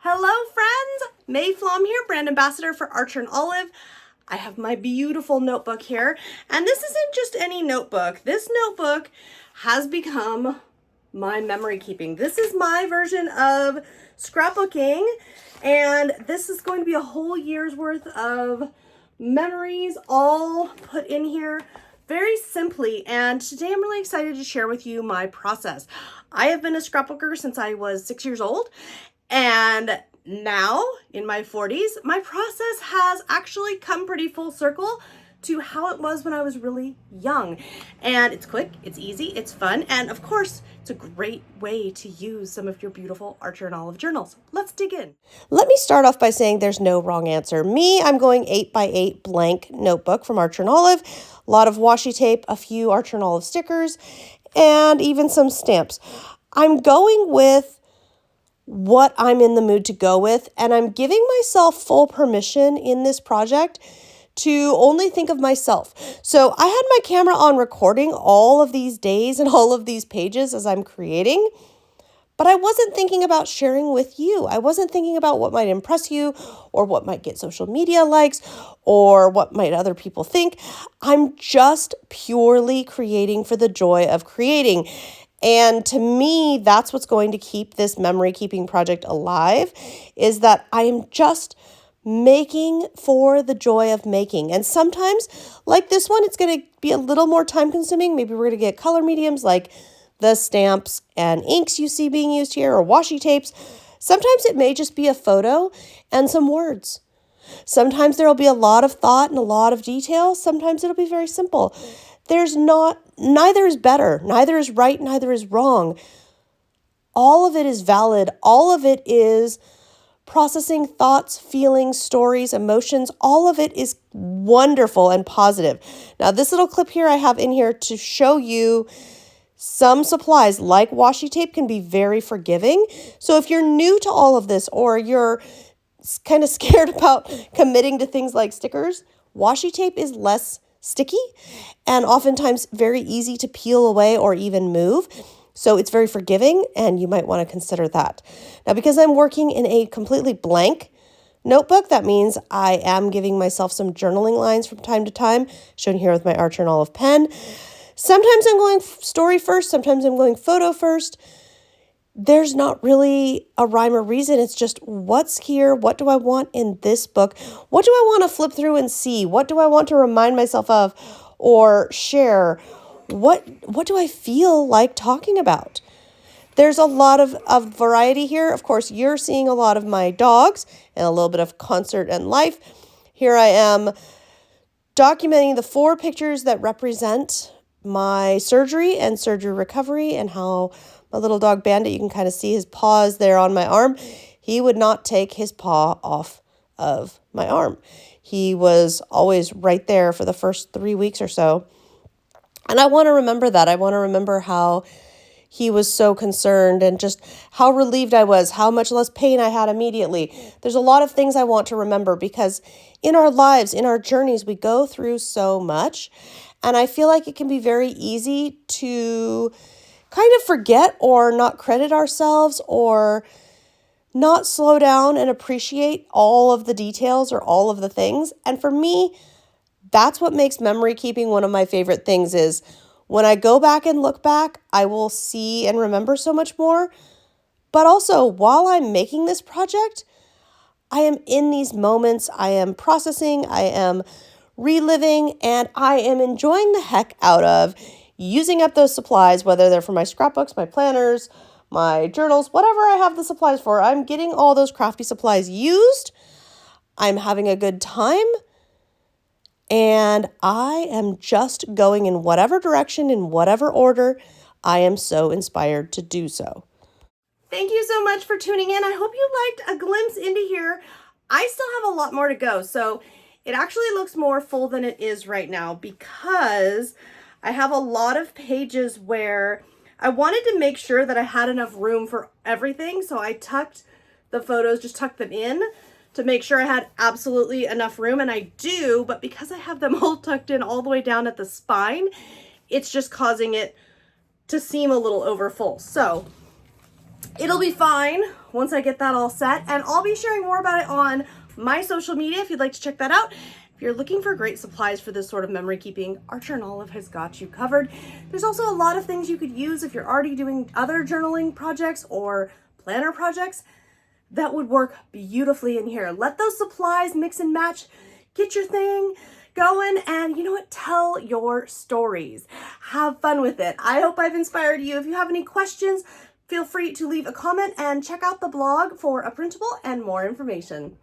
Hello friends, May Flom here, brand ambassador for Archer and Olive. I have my beautiful notebook here, and this isn't just any notebook. This notebook has become my memory keeping. This is my version of scrapbooking, and this is going to be a whole year's worth of memories all put in here very simply. And today I'm really excited to share with you my process. I have been a scrapbooker since I was 6 years old, and now in my 40s, my process has actually come pretty full circle to how it was when I was really young. And it's quick, it's easy, it's fun, and of course, it's a great way to use some of your beautiful Archer and Olive journals. Let's dig in. Let me start off by saying there's no wrong answer. I'm going 8x8 blank notebook from Archer and Olive, a lot of washi tape, a few Archer and Olive stickers, and even some stamps. I'm going with what I'm in the mood to go with, and I'm giving myself full permission in this project to only think of myself. So I had my camera on recording all of these days and all of these pages as I'm creating, but I wasn't thinking about sharing with you. I wasn't thinking about what might impress you or what might get social media likes or what might other people think. I'm just purely creating for the joy of creating. And to me, that's what's going to keep this memory keeping project alive, is that I am just making for the joy of making. And sometimes, like this one, it's going to be a little more time consuming. Maybe we're going to get color mediums like the stamps and inks you see being used here, or washi tapes. Sometimes it may just be a photo and some words. Sometimes there will be a lot of thought and a lot of detail. Sometimes it'll be very simple. Neither is better, neither is right, neither is wrong. All of it is valid. All of it is processing thoughts, feelings, stories, emotions. All of it is wonderful and positive. Now, this little clip here I have in here to show you some supplies like washi tape can be very forgiving. So if you're new to all of this, or you're kind of scared about committing to things like stickers, washi tape is less sticky and oftentimes very easy to peel away or even move. So it's very forgiving, and you might want to consider that. Now, because I'm working in a completely blank notebook, that means I am giving myself some journaling lines from time to time, shown here with my Archer and Olive pen. Sometimes I'm going story first, sometimes I'm going photo first. There's not really a rhyme or reason. It's just what's here. What do I want in this book? What do I want to flip through and see? What do I want to remind myself of or share? What do I feel like talking about? There's a lot of variety here. Of course, you're seeing a lot of my dogs and a little bit of concert and life. Here I am documenting the 4 pictures that represent my surgery and surgery recovery, and how my little dog Bandit, you can kind of see his paws there on my arm. He would not take his paw off of my arm. He was always right there for the first 3 weeks or so. And I want to remember that. I want to remember how he was so concerned and just how relieved I was, how much less pain I had immediately. There's a lot of things I want to remember, because in our lives, in our journeys, we go through so much. And I feel like it can be very easy to kind of forget or not credit ourselves, or not slow down and appreciate all of the details or all of the things. And for me, that's what makes memory keeping one of my favorite things. Is when I go back and look back, I will see and remember so much more. But also, while I'm making this project, I am in these moments, I am processing, I am reliving, and I am enjoying the heck out of using up those supplies, whether they're for my scrapbooks, my planners, my journals, whatever I have the supplies for. I'm getting all those crafty supplies used. I'm having a good time. And I am just going in whatever direction, in whatever order. I am so inspired to do so. Thank you so much for tuning in. I hope you liked a glimpse into here. I still have a lot more to go. So it actually looks more full than it is right now, because I have a lot of pages where I wanted to make sure that I had enough room for everything. So I tucked the photos, just tucked them in to make sure I had absolutely enough room. And I do, but because I have them all tucked in all the way down at the spine, it's just causing it to seem a little over full. So It'll be fine once I get that all set, and I'll be sharing more about it on my social media if you'd like to check that out. If you're looking for great supplies for this sort of memory keeping, Archer and Olive has got you covered. There's also a lot of things you could use if you're already doing other journaling projects or planner projects that would work beautifully in here. Let those supplies mix and match, get your thing going, and you know what? Tell your stories. Have fun with it. I hope I've inspired you. If you have any questions, feel free to leave a comment and check out the blog for a printable and more information.